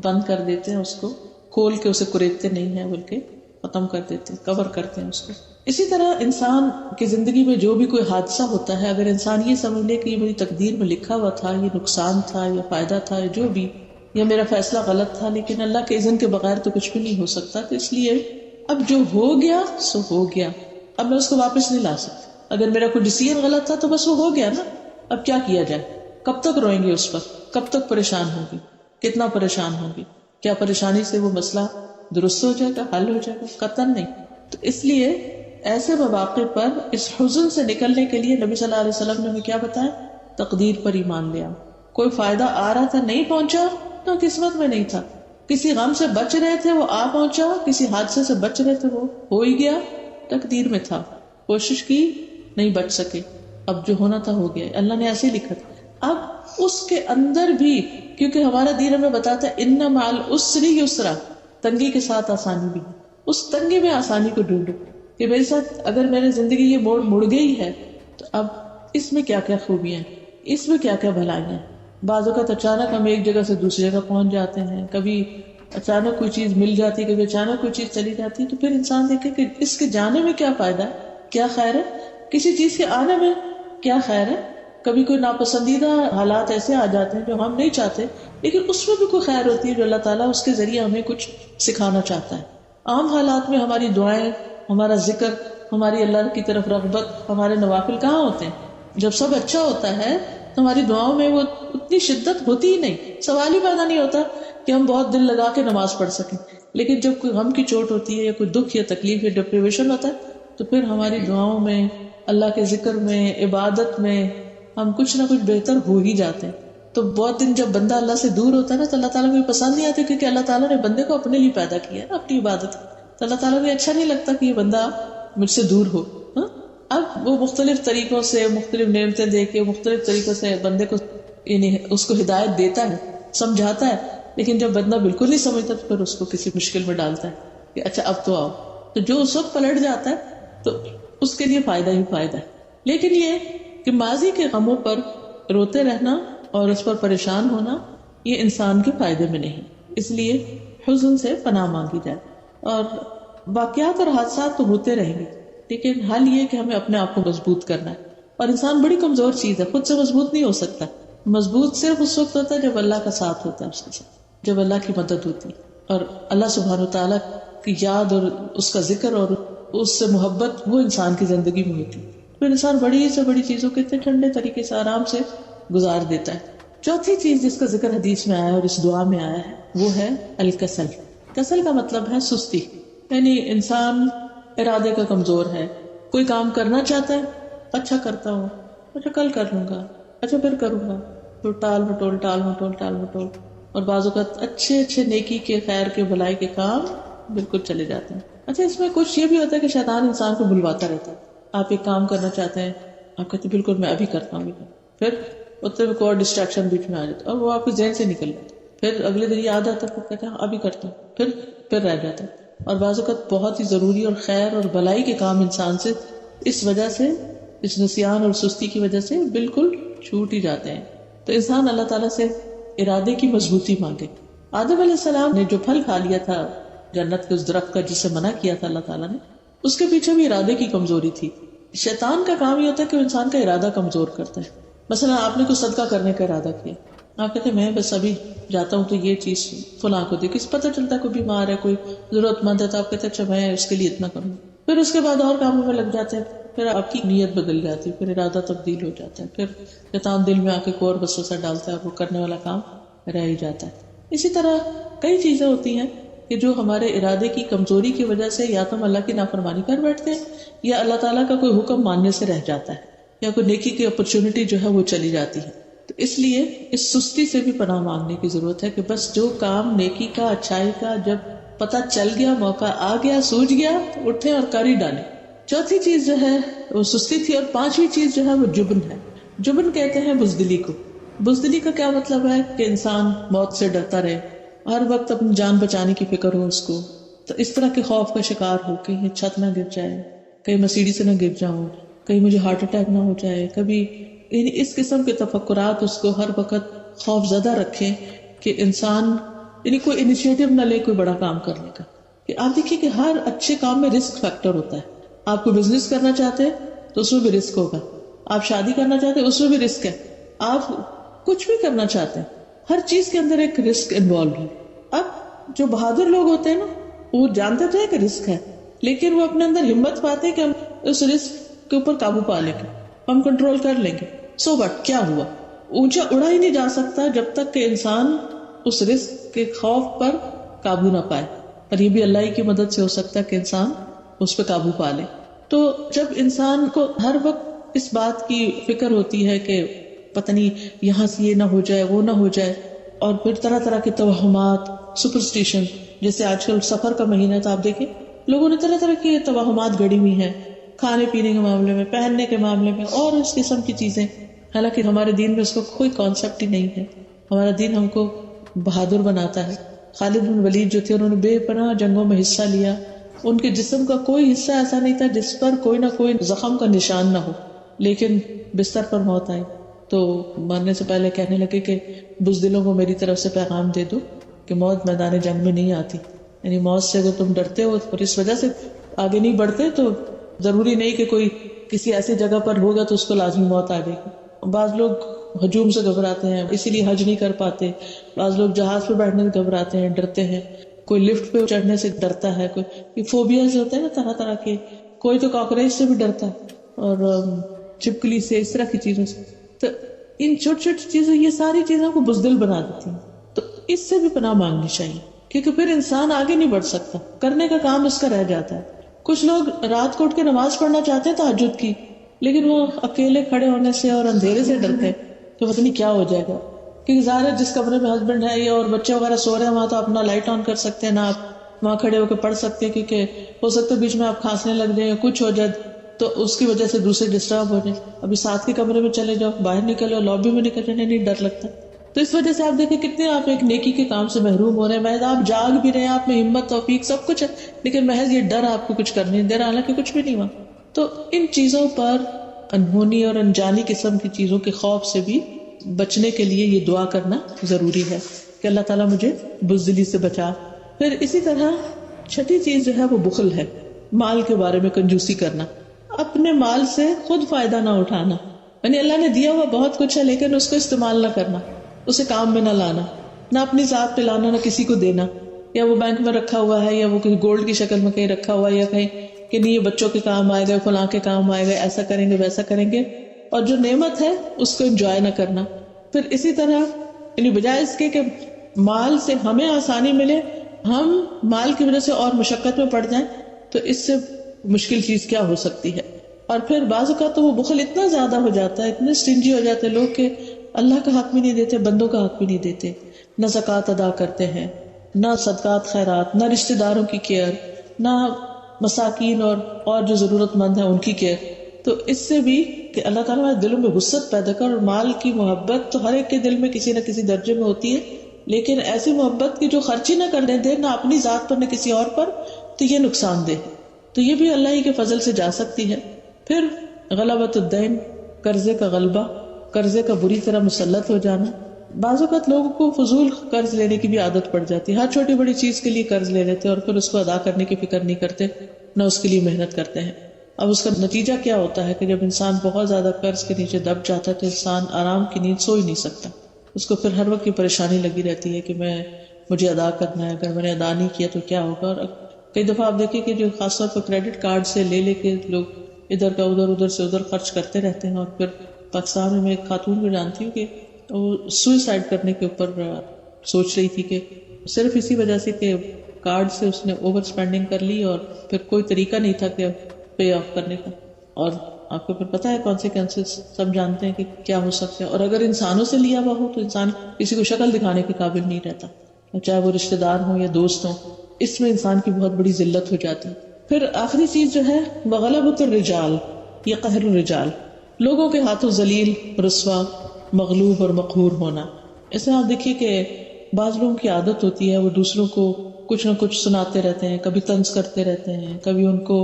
بند کر دیتے ہیں، اس کو کھول کے اسے کریدتے نہیں ہیں بلکہ ختم کر دیتے ہیں، کور کرتے ہیں اس کو. اسی طرح انسان کی زندگی میں جو بھی کوئی حادثہ ہوتا ہے، اگر انسان یہ سمجھ لے کہ یہ میری تقدیر میں لکھا ہوا تھا، یہ نقصان تھا یا فائدہ تھا یا جو بھی، یا میرا فیصلہ غلط تھا لیکن اللہ کے اذن کے بغیر تو کچھ بھی نہیں ہو سکتا، تو اس لیے اب جو ہو گیا سو ہو گیا، اب میں اس کو واپس نہیں لا سکتی. اگر میرا کوئی ڈیسیژن غلط تھا تو بس وہ ہو گیا نا، اب کیا کیا جائے؟ کب تک روئیں گے اس پر؟ کب تک پریشان ہوں گی؟ کتنا پریشان ہوں گی؟ کیا پریشانی سے وہ مسئلہ درست ہو جائے گا، حل ہو جائے گا؟ قطعاً نہیں. تو اس لیے ایسے مواقع پر اس حزن سے نکلنے کے لیے نبی صلی اللہ علیہ وسلم نے ہمیں کیا بتایا؟ تقدیر پر ایمان لیا. کوئی فائدہ آ رہا تھا نہیں پہنچا تو قسمت میں نہیں تھا. کسی غم سے بچ رہے تھے وہ آ پہنچا، کسی حادثے سے بچ رہے تھے وہ ہو ہی گیا، تقدیر میں تھا. کوشش کی نہیں بچ سکے، اب جو ہونا تھا ہو گیا، اللہ نے ایسے لکھا تھا. اب اس کے اندر بھی کیونکہ ہمارا دین ہمیں بتاتا ہے ان مع العسر یسرا، تنگی کے ساتھ آسانی بھی. اس تنگی میں آسانی کو ڈھونڈو کہ میرے ساتھ اگر میری زندگی یہ موڑ مڑ گئی ہے تو اب اس میں کیا کیا خوبیاں ہیں، اس میں کیا کیا بھلائیاں ہیں. بعض اوقات اچانک ہم ایک جگہ سے دوسری جگہ پہنچ جاتے ہیں، کبھی اچانک کوئی چیز مل جاتی ہے، کبھی اچانک کوئی چیز چلی جاتی ہے، تو پھر انسان دیکھے کہ اس کے جانے میں کیا فائدہ ہے، کیا خیر ہے، کسی چیز کے آنے میں کیا خیر ہے. کبھی کوئی ناپسندیدہ حالات ایسے آ جاتے ہیں جو ہم نہیں چاہتے، لیکن اس میں بھی کوئی خیر ہوتی ہے جو اللہ تعالیٰ اس کے ذریعے ہمیں کچھ سکھانا چاہتا ہے. عام حالات میں ہماری دعائیں، ہمارا ذکر ہماری اللہ کی طرف رغبت، ہمارے نوافل کہاں ہوتے ہیں؟ جب سب اچھا ہوتا ہے تو ہماری دعاؤں میں وہ اتنی شدت ہوتی ہی نہیں، سوال ہی پیدا نہیں ہوتا کہ ہم بہت دل لگا کے نماز پڑھ سکیں. لیکن جب کوئی غم کی چوٹ ہوتی ہے یا کوئی دکھ یا تکلیف یا ڈپریویشن ہوتا ہے تو پھر ہماری دعاؤں میں، اللہ کے ذکر میں، عبادت میں ہم کچھ نہ کچھ بہتر ہو ہی جاتے ہیں. تو بہت دن جب بندہ اللہ سے دور ہوتا ہے نا تو اللہ تعالیٰ کو یہ پسند نہیں آتا، کیونکہ اللہ تعالیٰ نے بندے کو اپنے لیے پیدا کیا ہے نا، اپنی عبادت. تو اللہ تعالیٰ کو اچھا نہیں لگتا کہ یہ بندہ مجھ سے دور ہو. ہاں، اب وہ مختلف طریقوں سے مختلف نعمتیں دے کے مختلف طریقوں سے بندے کو یعنی اس کو ہدایت دیتا ہے، سمجھاتا ہے. لیکن جب بندہ بالکل نہیں سمجھتا تو پھر اس کو کسی مشکل میں ڈالتا ہے کہ اچھا اب تو آؤ. تو جو اس وقت پلٹ جاتا ہے تو اس کے لیے فائدہ ہی فائدہ ہے. لیکن یہ کہ ماضی کے غموں پر روتے رہنا اور اس پر پریشان ہونا یہ انسان کے فائدے میں نہیں. اس لیے حزن سے پناہ مانگی جائے. اور واقعات اور حادثات تو ہوتے رہیں گے، لیکن حل یہ کہ ہمیں اپنے آپ کو مضبوط کرنا ہے. اور انسان بڑی کمزور چیز ہے، خود سے مضبوط نہیں ہو سکتا. مضبوط صرف اس وقت ہوتا ہے جب اللہ کا ساتھ ہوتا ہے اس کے ساتھ، جب اللہ کی مدد ہوتی ہے اور اللہ سبحانہ وتعالیٰ کی یاد اور اس کا ذکر اور اس سے محبت وہ انسان کی زندگی میں ہوتی. پھر انسان بڑی سے بڑی چیزوں کے اتنے ٹھنڈے طریقے سے آرام سے گزار دیتا ہے. چوتھی چیز جس کا ذکر حدیث میں آیا اور اس دعا میں آیا ہے وہ ہے الکسل. کسل کا مطلب ہے سستی، یعنی انسان ارادے کا کمزور ہے. کوئی کام کرنا چاہتا ہے، اچھا کرتا ہوں، اچھا کل کر لوں گا، اچھا پھر کروں گا، تو ٹال مٹول ٹال مٹول ٹال مٹول. اور بعض اوقات اچھے اچھے نیکی کے، خیر کے، بھلائی کے کام بالکل چلے جاتے ہیں. اچھا اس میں کچھ یہ بھی ہوتا ہے کہ شیطان انسان کو بلواتا رہتا ہے. آپ ایک کام کرنا چاہتے ہیں، آپ کہتے ہیں بالکل میں ابھی کرتا ہوں، پھر اتنے میں کوئی اور ڈسٹریکشن بیچ میں آ جاتا ہے اور وہ آپ کے ذہن سے نکل جاتا ہے. پھر اگلے دن یاد آتا ہے، پھر کہتے ہیں ابھی کرتا ہوں، پھر رہ جاتا ہے. اور بعض اوقات بہت ہی ضروری اور خیر اور بھلائی کے کام انسان سے اس وجہ سے، اس نسیان اور سستی کی وجہ سے بالکل چھوٹ ہی جاتے ہیں. تو انسان اللہ تعالیٰ سے ارادے کی مضبوطی مانگے. آدم علیہ السلام نے جو پھل کھا لیا تھا جنت کے اس درخت کا جس سے منع کیا تھا اللہ تعالیٰ نے، اس کے پیچھے بھی ارادے کی کمزوری تھی. شیطان کا کام یہ ہوتا ہے کہ وہ انسان کا ارادہ کمزور کرتا ہے. مثلا آپ نے کوئی صدقہ کرنے کا ارادہ کیا، آپ کہتے ہیں میں بس ابھی جاتا ہوں تو یہ چیز فلاں کو دے. کس پتہ چلتا ہے کوئی بیمار ہے، کوئی ضرورت مند ہے، تو آپ کہتے ہیں اچھا میں اس کے لیے اتنا کروں. پھر اس کے بعد اور کاموں میں لگ جاتے ہیں، پھر آپ کی نیت بدل جاتی ہے، پھر ارادہ تبدیل ہو جاتا ہے، پھر شیطان دل میں آ کے کوئی اور وسوسہ ڈالتا ہے، وہ کرنے والا کام رہ ہی جاتا ہے. اسی طرح کئی چیزیں ہوتی ہیں کہ جو ہمارے ارادے کی کمزوری کی وجہ سے یا تو ہم اللہ کی نافرمانی کر بیٹھتے ہیں یا اللہ تعالیٰ کا کوئی حکم ماننے سے رہ جاتا ہے یا کوئی نیکی کی اپرچونٹی جو ہے وہ چلی جاتی ہے. تو اس لیے اس سستی سے بھی پناہ مانگنے کی ضرورت ہے کہ بس جو کام نیکی کا، اچھائی کا جب پتہ چل گیا، موقع آ گیا، سوج گیا، اٹھے اور کر ہی ڈالے. چوتھی چیز جو ہے وہ سستی تھی. اور پانچویں چیز جو ہے وہ جبن ہے. جبن کہتے ہیں بزدلی کو. بزدلی کا کیا مطلب ہے کہ انسان موت سے ڈرتا رہے، ہر وقت اپنی جان بچانے کی فکر ہو اس کو. تو اس طرح کے خوف کا شکار ہو، کہیں چھت نہ گر جائے، کہیں میں سیڑھی سے نہ گر جاؤں، کہیں مجھے ہارٹ اٹیک نہ ہو جائے، کبھی یعنی اس قسم کے تفکرات اس کو ہر وقت خوف زدہ رکھے کہ انسان یعنی کوئی انیشیٹو نہ لے کوئی بڑا کام کرنے کا. کہ آپ دیکھیے کہ ہر اچھے کام میں رسک فیکٹر ہوتا ہے. آپ کو بزنس کرنا چاہتے ہیں تو اس میں بھی رسک ہوگا، آپ شادی کرنا چاہتے ہیں اس میں بھی رسک ہے، آپ کچھ بھی کرنا چاہتے ہیں، ہر چیز کے اندر ایک رسک انوالو ہے. اب جو بہادر لوگ ہوتے ہیں نا وہ جانتے تھے کہ رسک ہے، لیکن وہ اپنے اندر ہمت پاتے ہیں کہ ہم اس رسک کے اوپر قابو پا لیں گے، ہم کنٹرول کر لیں گے. سو بٹ کیا ہوا، اونچا اڑا ہی نہیں جا سکتا جب تک کہ انسان اس رسک کے خوف پر قابو نہ پائے. اور یہ بھی اللہ ہی کی مدد سے ہو سکتا ہے کہ انسان اس پہ قابو پا لے. تو جب انسان کو ہر وقت اس بات کی فکر ہوتی ہے کہ پتہ نہیں یہاں سے یہ نہ ہو جائے، وہ نہ ہو جائے، اور پھر طرح طرح کے توہمات، سپرسٹیشن، جیسے آج کل سفر کا مہینہ تو آپ دیکھیں لوگوں نے طرح طرح کی توہمات گڑی ہوئی ہیں، کھانے پینے کے معاملے میں، پہننے کے معاملے میں، اور اس قسم کی چیزیں. حالانکہ ہمارے دین میں اس کو کوئی کانسیپٹ ہی نہیں ہے. ہمارا دین ہم کو بہادر بناتا ہے. خالد بن ولید جو تھے انہوں نے بے پناہ جنگوں میں حصہ لیا، ان کے جسم کا کوئی حصہ ایسا نہیں تھا جس پر کوئی نہ کوئی زخم کا نشان نہ ہو، لیکن بستر پر موت آئی تو مرنے سے پہلے کہنے لگے کہ بزدلوں کو میری طرف سے پیغام دے دو کہ موت میدان جنگ میں نہیں آتی. یعنی موت سے اگر تم ڈرتے ہو اور اس وجہ سے آگے نہیں بڑھتے تو ضروری نہیں کہ کوئی کسی ایسی جگہ پر ہوگا تو اس کو لازمی موت آ جائے گی. بعض لوگ ہجوم سے گھبراتے ہیں اسی لیے حج نہیں کر پاتے، بعض لوگ جہاز پہ بیٹھنے سے گھبراتے ہیں، ڈرتے ہیں، کوئی لفٹ پہ چڑھنے سے ڈرتا ہے، کوئی فوبیاز ہوتے ہیں نا طرح طرح کے. کوئی تو کاکروچ سے بھی ڈرتا ہے اور چھپکلی سے، اس طرح کی چیزوں سے. تو ان چھوٹی چھوٹی چیزیں، یہ ساری چیزیں کو بزدل بنا دیتی ہیں. تو اس سے بھی پناہ مانگنی چاہیے، کیونکہ پھر انسان آگے نہیں بڑھ سکتا، کرنے کا کام اس کا رہ جاتا ہے. کچھ لوگ رات کو اٹھ کے نماز پڑھنا چاہتے ہیں تہجد کی، لیکن وہ اکیلے کھڑے ہونے سے اور اندھیرے سے ڈرتے ہیں کہ پتہ نہیں کیا ہو جائے گا. کیونکہ ظاہر ہے جس کمرے میں ہسبینڈ ہے یا اور بچے وغیرہ سو رہے ہیں وہاں تو اپنا لائٹ آن کر سکتے ہیں، نہ آپ وہاں کھڑے ہو کے پڑھ سکتے ہیں، کیونکہ ہو سکتا ہے بیچ میں آپ کھانسنے لگ جائیں یا کچھ ہو جائے تو اس کی وجہ سے دوسرے ڈسٹرب ہو جائیں. ابھی ساتھ کے کمرے میں چلے جاؤ، باہر نکلو، لابی میں نکل جانے نہیں ڈر لگتا. تو اس وجہ سے آپ دیکھیں کتنے آپ ایک نیکی کے کام سے محروم ہو رہے ہیں. محض آپ جاگ بھی رہے ہیں، آپ میں ہمت، توفیق سب کچھ ہے، لیکن محض یہ ڈر آپ کو کچھ کرنے نہیں دے رہا، حالانکہ کچھ بھی نہیں ہوا. تو ان چیزوں پر، انہونی اور انجانی قسم کی چیزوں کے خوف سے بھی بچنے کے لیے یہ دعا کرنا ضروری ہے کہ اللہ تعالیٰ مجھے بزدلی سے بچا. پھر اسی طرح چھٹی چیز جو ہے وہ بخل ہے، مال کے بارے میں کنجوسی کرنا، اپنے مال سے خود فائدہ نہ اٹھانا. یعنی اللہ نے دیا ہوا بہت کچھ ہے لیکن اس کو استعمال نہ کرنا، اسے کام میں نہ لانا، نہ اپنی ذات پہ لانا، نہ کسی کو دینا، یا وہ بینک میں رکھا ہوا ہے یا وہ کہیں گولڈ کی شکل میں کہیں رکھا ہوا ہے، یا کہیں کہ نہیں یہ بچوں کے کام آئے گا، فلاں کے کام آئے گا، ایسا کریں گے ویسا کریں گے، اور جو نعمت ہے اس کو انجوائے نہ کرنا. پھر اسی طرح یعنی بجائے اس کے کہ مال سے ہمیں آسانی ملے، ہم مال کی وجہ سے اور مشقت میں پڑ جائیں، تو اس سے مشکل چیز کیا ہو سکتی ہے. اور پھر بعض اوقات تو وہ بخل اتنا زیادہ ہو جاتا ہے، اتنے سٹنجی ہو جاتے ہیں لوگ کہ اللہ کا حق بھی نہیں دیتے، بندوں کا حق بھی نہیں دیتے، نہ زکوٰۃ ادا کرتے ہیں، نہ صدقات خیرات، نہ رشتہ داروں کی کیئر، نہ مساکین اور جو ضرورت مند ہیں ان کی کیئر. تو اس سے بھی کہ اللہ تعالیٰ دلوں میں وسعت پیدا کر، اور مال کی محبت تو ہر ایک کے دل میں کسی نہ کسی درجے میں ہوتی ہے، لیکن ایسی محبت کی جو خرچی نہ کرنے دے، نہ اپنی ذات پر نہ کسی اور پر، تو یہ نقصان دہ. تو یہ بھی اللہ ہی کے فضل سے جا سکتی ہے. پھر غلبۃ الدین، قرضے کا غلبہ، قرضے کا بری طرح مسلط ہو جانا. بعض اوقات لوگوں کو فضول قرض لینے کی بھی عادت پڑ جاتی ہے، ہر چھوٹی بڑی چیز کے لیے قرض لے لیتے اور پھر اس کو ادا کرنے کی فکر نہیں کرتے، نہ اس کے لیے محنت کرتے ہیں. اب اس کا نتیجہ کیا ہوتا ہے کہ جب انسان بہت زیادہ قرض کے نیچے دب جاتا ہے تو انسان آرام کی نیند سو ہی نہیں سکتا. اس کو پھر ہر وقت کی پریشانی لگی رہتی ہے کہ مجھے ادا کرنا ہے، اگر میں نے ادا نہیں کیا تو کیا ہوگا. اور کئی دفعہ آپ دیکھیں کہ جو خاص طور پر کریڈٹ کارڈ سے لے کے لوگ ادھر کا ادھر سے ادھر خرچ کرتے رہتے ہیں. اور پھر پاکستان میں ایک خاتون کو جانتی ہوں کہ وہ سوئسائڈ کرنے کے اوپر سوچ رہی تھی، کہ صرف اسی وجہ سے کہ کارڈ سے اس نے اوور اسپینڈنگ کر لی اور پھر کوئی طریقہ نہیں تھا کہ پے آف کرنے کا. اور آپ کو پھر پتہ ہے کانسیکوینسز سب جانتے ہیں کہ کیا ہو سکتے ہیں. اور اگر انسانوں سے لیا ہوا ہو تو انسان کسی کو شکل دکھانے کے قابل نہیں رہتا، چاہے وہ رشتہ دار ہوں یا دوست ہوں. اس میں انسان کی بہت بڑی ذلت ہو جاتی ہے. پھر آخری چیز جو ہے غلبۃ الرجال یا قہر الرجال، لوگوں کے ہاتھوں ذلیل، رسوا، مغلوب اور مقہور ہونا. اس میں آپ دیکھیے کہ بعض لوگوں کی عادت ہوتی ہے وہ دوسروں کو کچھ نہ کچھ سناتے رہتے ہیں، کبھی طنز کرتے رہتے ہیں، کبھی ان کو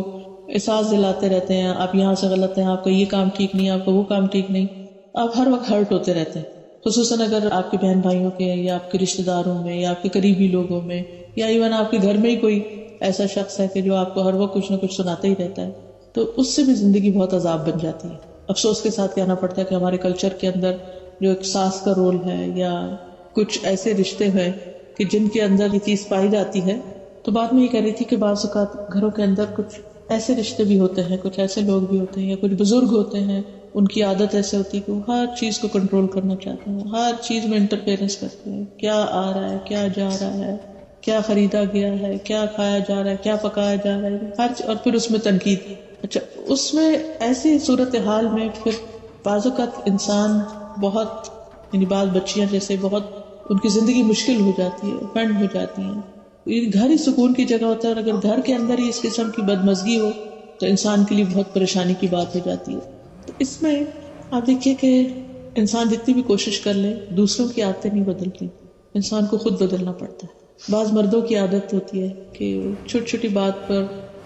احساس دلاتے رہتے ہیں آپ یہاں سے غلط ہیں، آپ کا یہ کام ٹھیک نہیں، آپ کا وہ کام ٹھیک نہیں. آپ ہر وقت ہرٹ ہوتے رہتے ہیں، خصوصاً اگر آپ کے بہن بھائیوں کے یا آپ کے رشتہ داروں میں یا آپ کے قریبی لوگوں میں، یا ایون آپ کے گھر میں ہی کوئی ایسا شخص ہے کہ جو آپ کو ہر وقت کچھ نہ کچھ سناتا ہی رہتا ہے، تو اس سے بھی زندگی بہت عذاب بن جاتی ہے. افسوس کے ساتھ کہنا پڑتا ہے کہ ہمارے کلچر کے اندر جو ایک ساس کا رول ہے یا کچھ ایسے رشتے ہیں کہ جن کے اندر یہ چیز پائی جاتی ہے. تو بات میں یہ کہہ رہی تھی کہ بعض اوقات گھروں کے اندر کچھ ایسے رشتے بھی ہوتے ہیں، کچھ ایسے لوگ بھی ہوتے ہیں یا کچھ بزرگ ہوتے ہیں، ان کی عادت ایسے ہوتی ہے کہ وہ ہر چیز کو کنٹرول کرنا چاہتے ہیں، ہر چیز میں انٹرفیئرنس کرتے ہیں، کیا آ رہا ہے، کیا جا رہا ہے، کیا خریدا گیا ہے، کیا کھایا جا رہا ہے، کیا پکایا جا رہا ہے، اور پھر اس میں تنقید. اچھا، اس میں ایسی صورتحال میں پھر بعض اوقات انسان بہت، یعنی بعض بچیاں جیسے بہت ان کی زندگی مشکل ہو جاتی ہے، بند ہو جاتی ہیں. گھر ہی سکون کی جگہ ہوتا ہے، اور اگر گھر کے اندر ہی اس قسم کی بدمزگی ہو تو انسان کے لیے بہت پریشانی کی بات ہو جاتی ہے. تو اس میں آپ دیکھیے کہ انسان جتنی بھی کوشش کر لے دوسروں کی عادتیں نہیں بدلتی، انسان کو خود بدلنا پڑتا ہے. بعض مردوں کی عادت ہوتی ہے کہ چھوٹی چھوٹی بات پر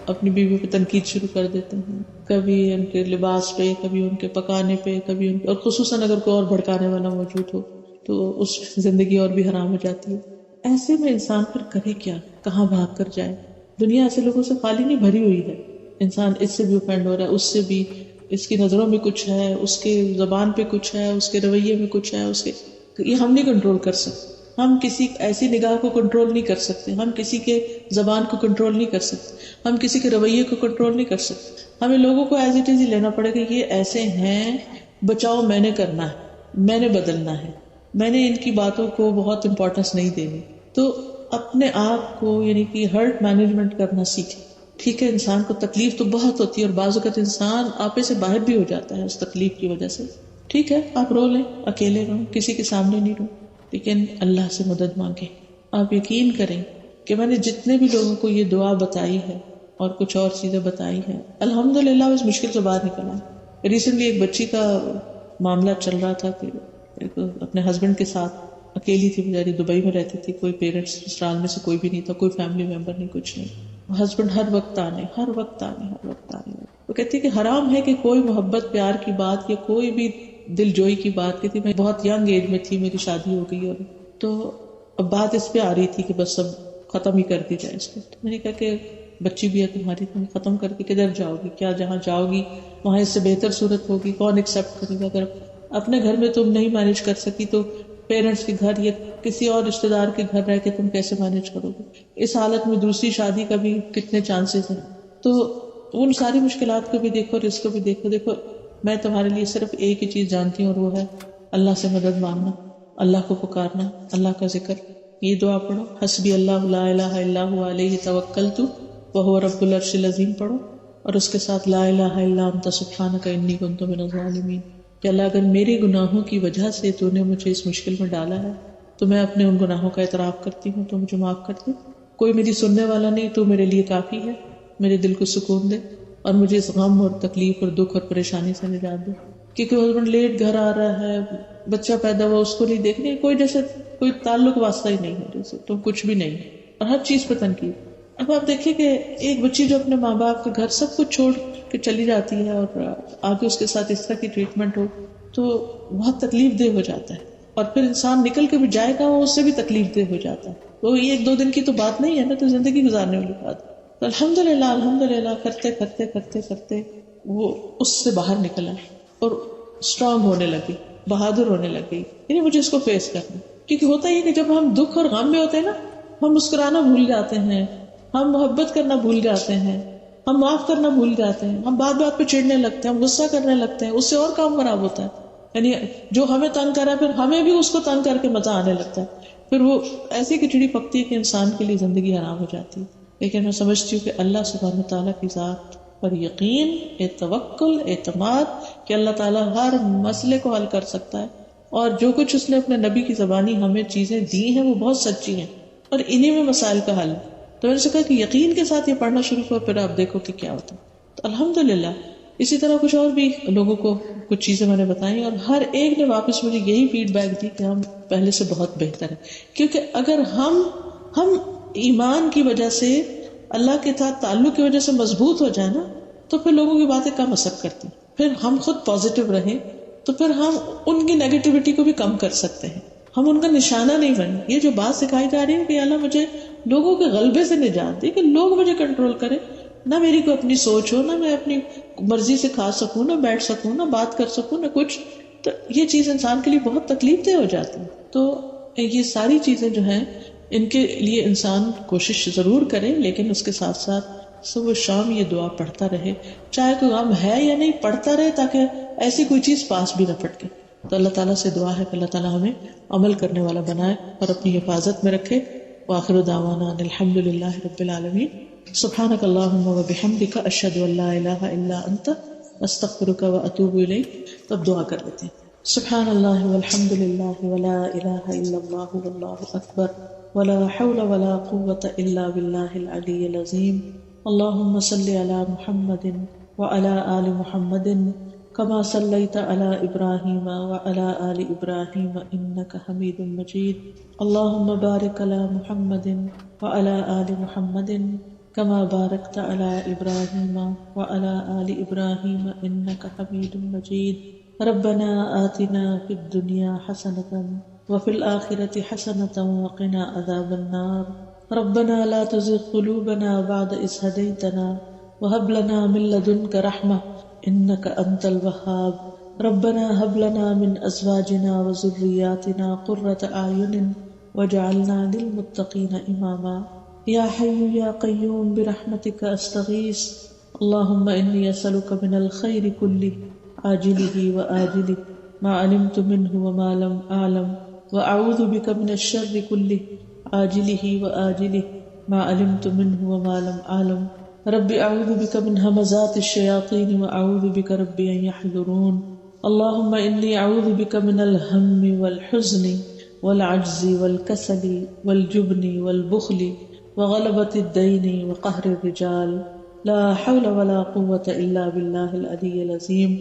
اپنی بیوی پہ تنقید شروع کر دیتے ہیں، کبھی ان کے لباس پہ، کبھی ان کے پکانے پہ، کبھی ان کے، اور خصوصاً اگر کوئی اور بھڑکانے والا موجود ہو تو اس زندگی اور بھی حرام ہو جاتی ہے. ایسے میں انسان پھر کرے کیا، کہاں بھاگ کر جائے؟ دنیا ایسے لوگوں سے خالی نہیں بھری ہوئی ہے. انسان اس سے بھی اوفینڈ ہو رہا ہے، اس سے بھی، اس کی نظروں میں کچھ ہے، اس کے زبان پہ کچھ ہے، اس کے رویے میں کچھ ہے، اس کے، یہ ہم نہیں کنٹرول کر سکتے. ہم کسی ایسی نگاہ کو کنٹرول نہیں کر سکتے، ہم کسی کے زبان کو کنٹرول نہیں کر سکتے، ہم کسی کے رویے کو کنٹرول نہیں کر سکتے. ہمیں لوگوں کو ایز اٹ از ہی لینا پڑے گا، یہ ایسے ہیں، بچاؤ میں نے کرنا ہے، میں نے بدلنا ہے، میں نے ان کی باتوں کو بہت امپورٹنس نہیں دینی. تو اپنے آپ کو یعنی کہ ہرٹ مینجمنٹ کرنا سیکھیں. ٹھیک ہے، انسان کو تکلیف تو بہت ہوتی ہے اور بعض اوقات انسان آپے سے باہر بھی ہو جاتا ہے اس تکلیف کی وجہ سے. ٹھیک ہے، آپ رو لیں، اکیلے رہو، کسی کے سامنے نہیں رو، لیکن اللہ سے مدد مانگیں. آپ یقین کریں کہ میں نے جتنے بھی لوگوں کو یہ دعا بتائی ہے اور کچھ اور چیزیں بتائی ہیں، الحمدللہ اس مشکل سے باہر نکلا. ریسنٹلی ایک بچی کا معاملہ چل رہا تھا کہ اپنے ہسبینڈ کے ساتھ اکیلی تھی، بیچاری دبئی میں رہتی تھی، کوئی پیرنٹس سسرال میں سے کوئی بھی نہیں تھا، کوئی فیملی ممبر نہیں، کچھ نہیں. ہسبینڈ ہر وقت آنے. وہ کہتی کہ حرام ہے کہ کوئی محبت پیار کی بات یا کوئی بھی دل جوئی کی بات کہتی. میں بہت ینگ ایج میں تھی، میری شادی ہو گئی، اور تو اب بات اس پہ آ رہی تھی کہ بس اب ختم ہی کر دی جائے اس کو. تو میں نے کہا کہ بچی بھی ہے تمہاری، تم ختم کر کے کدھر جاؤ گی؟ کیا جہاں جاؤ گی وہاں اس سے بہتر صورت ہوگی؟ کون ایکسپٹ کرے گا؟ اگر اپنے گھر میں تم نہیں مینج کر سکی تو پیرنٹس کے گھر یا کسی اور رشتے دار کے گھر رہ کے تم کیسے مینج کرو گے؟ اس حالت میں دوسری شادی کا بھی کتنے چانسز ہیں. تو ان ساری مشکلات کو بھی دیکھو اور اس کو بھی دیکھو. میں تمہارے لیے صرف ایک ہی چیز جانتی ہوں اور وہ ہے اللہ سے مدد مانگنا، اللہ کو پکارنا، اللہ کا ذکر. یہ دعا پڑھو، حسبی اللہ لا الہ الا هو علیہ توکلت وہو رب العرش العظیم پڑھو، اور اس کے ساتھ لا الہ الا انت سبحانک انی کنت من الظالمین. کہ اللہ اگر میرے گناہوں کی وجہ سے تو نے مجھے اس مشکل میں ڈالا ہے تو میں اپنے ان گناہوں کا اعتراف کرتی ہوں، تو مجھے معاف کر دے. کوئی میری سننے والا نہیں، تو میرے لیے کافی ہے. میرے دل کو سکون دے اور مجھے اس غم اور تکلیف اور دکھ اور پریشانی سے نجات دے. کیونکہ ہسبینڈ لیٹ گھر آ رہا ہے، بچہ پیدا ہوا، اس کو نہیں دیکھنے، کوئی جیسے کوئی تعلق واسطہ ہی نہیں ہے، جیسے تو کچھ بھی نہیں، اور ہر چیز پہ تنقید. اب آپ دیکھیں کہ ایک بچی جو اپنے ماں باپ کے گھر سب کچھ چھوڑ کے چلی جاتی ہے اور آگے اس کے ساتھ اس طرح کی ٹریٹمنٹ ہو تو بہت تکلیف دہ ہو جاتا ہے. اور پھر انسان نکل کے بھی جائے گا، وہ اس سے بھی تکلیف دہ ہو جاتا ہے. وہ ایک دو دن کی تو بات نہیں ہے نا، تو زندگی گزارنے والی بات. تو الحمدللہ کرتے وہ اس سے باہر نکلا اور اسٹرانگ ہونے لگی، بہادر ہونے لگی. یعنی مجھے اس کو فیس کرنا، کیونکہ ہوتا ہی ہے کہ جب ہم دکھ اور غم میں ہوتے ہیں نا، ہم مسکرانا بھول جاتے ہیں، ہم محبت کرنا بھول جاتے ہیں، ہم معاف کرنا بھول جاتے ہیں، ہم بات بات پہ چڑھنے لگتے ہیں، ہم غصہ کرنے لگتے ہیں، اس سے اور کام خراب ہوتا ہے. یعنی جو ہمیں تنگ کرا پھر ہمیں بھی اس کو تنگ کر کے مزہ آنے لگتا ہے، پھر وہ ایسی کھچڑی پکتی ہے کہ انسان کے لیے زندگی حرام ہو جاتی ہے. لیکن میں سمجھتی ہوں کہ اللہ سبحانہ تعالیٰ کی ذات پر یقین، توکل، اعتماد کہ اللہ تعالیٰ ہر مسئلے کو حل کر سکتا ہے، اور جو کچھ اس نے اپنے نبی کی زبانی ہمیں چیزیں دی ہیں وہ بہت سچی ہیں، اور انہی میں مسائل کا حل. تو میں نے کہا کہ یقین کے ساتھ یہ پڑھنا شروع کرو، پھر آپ دیکھو کہ کیا ہوتا ہے. تو الحمدللہ اسی طرح کچھ اور بھی لوگوں کو کچھ چیزیں میں نے بتائی، اور ہر ایک نے واپس مجھے یہی فیڈ بیک دی کہ ہم پہلے سے بہت بہتر ہیں. کیونکہ اگر ہم ایمان کی وجہ سے، اللہ کے ساتھ تعلق کی وجہ سے مضبوط ہو جائے نا، تو پھر لوگوں کی باتیں کم اثر کرتی. پھر ہم خود پازیٹیو رہیں تو پھر ہم ان کی نیگیٹیوٹی کو بھی کم کر سکتے ہیں، ہم ان کا نشانہ نہیں بنے. یہ جو بات سکھائی جا رہی ہے کہ اللہ مجھے لوگوں کے غلبے سے نجات دے، کہ لوگ مجھے کنٹرول کریں، نہ میری کوئی اپنی سوچ ہو، نہ میں اپنی مرضی سے کھا سکوں، نہ بیٹھ سکوں، نہ بات کر سکوں، نہ کچھ. تو یہ چیز انسان کے لیے بہت تکلیف دہ ہو جاتی ہے. تو یہ ساری چیزیں جو ہیں ان کے لیے انسان کوشش ضرور کرے، لیکن اس کے ساتھ ساتھ صبح شام یہ دعا پڑھتا رہے، چاہے کوئی غم ہے یا نہیں، پڑھتا رہے تاکہ ایسی کوئی چیز پاس بھی نہ پھٹکے. تو اللہ تعالیٰ سے دعا ہے کہ اللہ تعالیٰ ہمیں عمل کرنے والا بنائے اور اپنی حفاظت میں رکھے. وآخر دعوانا ان الحمد للہ رب العالمین. سبحانک اللہم وبحمدک، اشہد ان لا الہ الا انت، استغفرک واتوب الیک. تب دعا کر لیتے ہیں. سبحان اللہ والحمد للہ ولا الہ الا اللہ واللہ اکبر ولا حول ولا قوة الا باللہ العلی العظیم. اللہم صلی علی محمد وعلی آل محمد كما صليت على إبراهيم وعلى آل إبراهيم إنك حميد مجيد. اللهم بارك على محمد وعلى آل محمد كما باركت على إبراهيم وعلى آل إبراهيم إنك حميد مجيد. ربنا آتنا في الدنيا حسنة وفي الآخرة حسنة وقنا عذاب النار. ربنا لا تزغ قلوبنا بعد إذ هديتنا وهب لنا من لدنك رحمة انك انت الوهاب. ربنا هب لنا من ازواجنا وذرياتنا قرة اعين واجعلنا للمتقين إماما يا حي يا قيوم برحمتك أستغيث اللهم إني أسألك من الخير كله عاجله وآجله ما علمت منه وما لم أعلم وأعوذ بك من الشر كله عاجله وآجله ما علمت منه وما لم أعلم رب أعوذ بك من همزات الشياطين وأعوذ بك رب أن يحضرون اللهم إني أعوذ بك من الهم والحزن والعجز والكسل والجبن والبخل وغلبة الدين وقهر الرجال لا حول ولا قوة إلا بالله العلي العظيم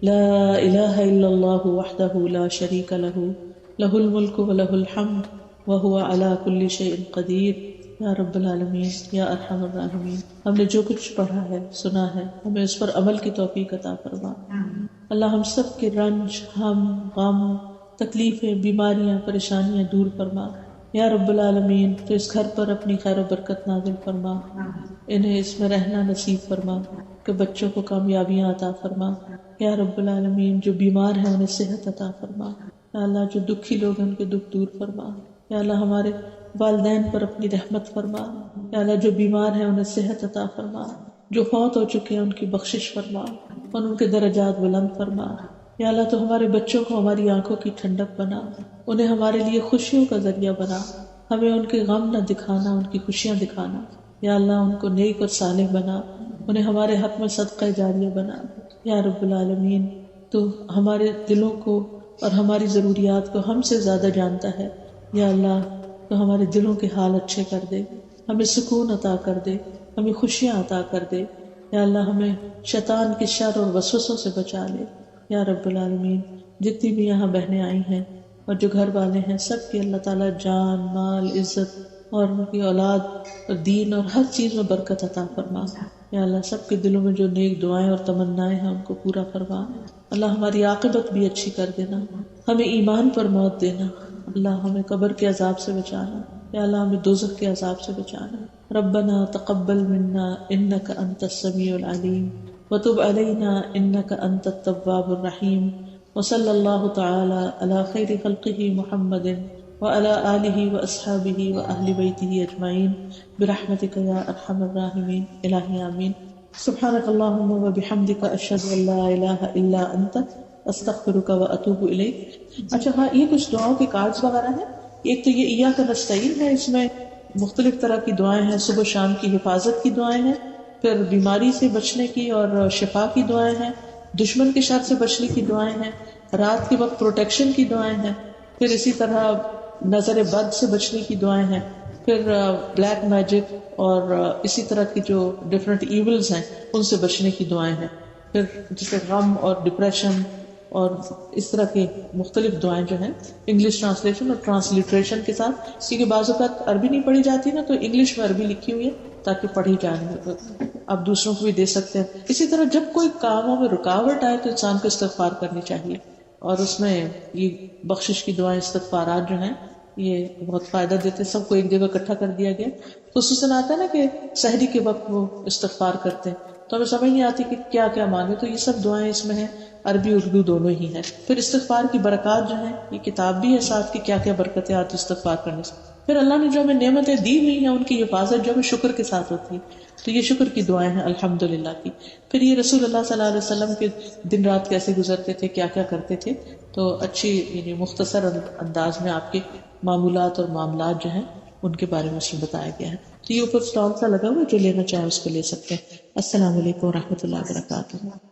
لا إله إلا الله وحده لا شريك له له الملك وله الحمد وهو على كل شيء قدير یا رب العالمین یا ارحم الراحمین، ہم نے جو کچھ پڑھا ہے سنا ہے ہمیں اس پر عمل کی توفیق عطا فرما۔ اللہ ہم سب کے رنج، ہم، غم، تکلیفیں، بیماریاں، پریشانیاں دور فرما۔ یا رب العالمین تو اس گھر پر اپنی خیر و برکت نازل فرما، انہیں اس میں رہنا نصیب فرما، کہ بچوں کو کامیابیاں عطا فرما۔ یا رب العالمین جو بیمار ہیں انہیں صحت عطا فرما۔ یا اللہ جو دکھی لوگ ہیں ان کے دکھ دور فرما۔ یا اللہ ہمارے والدین پر اپنی رحمت فرما۔ یا اللہ جو بیمار ہیں انہیں صحت عطا فرما، جو فوت ہو چکے ہیں ان کی بخشش فرما اور ان کے درجات بلند فرما۔ یا اللہ تو ہمارے بچوں کو ہماری آنکھوں کی ٹھنڈک بنا، انہیں ہمارے لیے خوشیوں کا ذریعہ بنا، ہمیں ان کے غم نہ دکھانا، ان کی خوشیاں دکھانا۔ یا اللہ ان کو نیک اور صالح بنا، انہیں ہمارے حق میں صدقہ جاریہ بنا۔ یا رب العالمین تو ہمارے دلوں کو اور ہماری ضروریات کو ہم سے زیادہ جانتا ہے۔ یا اللہ تو ہمارے دلوں کے حال اچھے کر دے، ہمیں سکون عطا کر دے، ہمیں خوشیاں عطا کر دے۔ یا اللہ ہمیں شیطان کے شر اور وسوسوں سے بچا لے۔ یا رب العالمین جتنی بھی یہاں بہنیں آئی ہیں اور جو گھر والے ہیں سب کی اللہ تعالیٰ جان، مال، عزت اور ان کی اولاد اور دین اور ہر چیز میں برکت عطا فرما۔ یا اللہ سب کے دلوں میں جو نیک دعائیں اور تمنائیں ہیں ان کو پورا فرما۔ اللہ ہماری عاقبت بھی اچھی کر دینا، ہمیں ایمان پر موت دینا۔ اللہ ہمیں قبر کے عذاب سے بچانا۔ یا اللہ ہمیں دوزخ کے عذاب سے بچانا۔ ربنا تقبل منا انك انت السميع العليم وتب علينا انك انت التواب الرحيم وصلى الله تعالى على خير خلقه محمد وعلى آله وأصحابه وأهل بيته أجمعين برحمتك يا أرحم الراحمين إلهي آمين۔ سبحانك اللهم وبحمدك أشهد أن لا إله إلا أنت استغفرک و اتوب الیک۔ اچھا ہاں یہ کچھ دعاؤں کے کارڈز وغیرہ ہیں۔ ایک تو یہ ایاک نستعین ہے، اس میں مختلف طرح کی دعائیں ہیں، صبح شام کی حفاظت کی دعائیں ہیں، پھر بیماری سے بچنے کی اور شفا کی دعائیں ہیں، دشمن کے شر سے بچنے کی دعائیں ہیں، رات کے وقت پروٹیکشن کی دعائیں ہیں، پھر اسی طرح نظر بد سے بچنے کی دعائیں ہیں، پھر بلیک میجک اور اسی طرح کی جو ڈفرینٹ ایولز ہیں ان سے بچنے کی دعائیں ہیں، پھر جیسے غم اور ڈپریشن اور اس طرح کی مختلف دعائیں جو ہیں انگلش ٹرانسلیشن اور ٹرانسلیٹریشن کے ساتھ، کیونکہ بعض اوقات عربی نہیں پڑھی جاتی نا تو انگلش میں عربی لکھی ہوئی ہے تاکہ پڑھی جائے، آپ دوسروں کو بھی دے سکتے ہیں۔ اسی طرح جب کوئی کاموں میں رکاوٹ آئے تو انسان کو استغفار کرنی چاہیے، اور اس میں یہ بخشش کی دعائیں، استغفارات جو ہیں یہ بہت فائدہ دیتے۔ سب کو ایک جگہ اکٹھا کر دیا گیا، خصوصاً آتا ہے نا کہ سحری کے وقت وہ استغفار کرتے ہیں تو ہمیں سمجھ نہیں آتی کہ کیا کیا مانگے، تو یہ سب دعائیں اس میں ہیں، عربی اردو دونوں ہی ہیں۔ پھر استغفار کی برکات جو ہیں یہ کتاب بھی ہے ساتھ، کی کیا کیا برکتیں آتی استغفار کرنے سے۔ پھر اللہ نے جو ہمیں نعمتیں دی ہوئی ہیں ان کی حفاظت جو ہمیں شکر کے ساتھ ہوتی ہے، تو یہ شکر کی دعائیں ہیں الحمدللہ کی۔ پھر یہ رسول اللہ صلی اللہ علیہ وسلم کے دن رات کیسے گزرتے تھے، کیا کیا کرتے تھے، تو اچھی یعنی مختصر انداز میں آپ کے معمولات اور معاملات جو ہیں ان کے بارے میں اس میں بتایا گیا ہے۔ تو یہ اوپر اسٹال سا لگا ہوا ہے، جو لینا چاہے اس کو لے سکتے ہیں۔ السلام علیکم و رحمۃ اللہ وبرکاتہ۔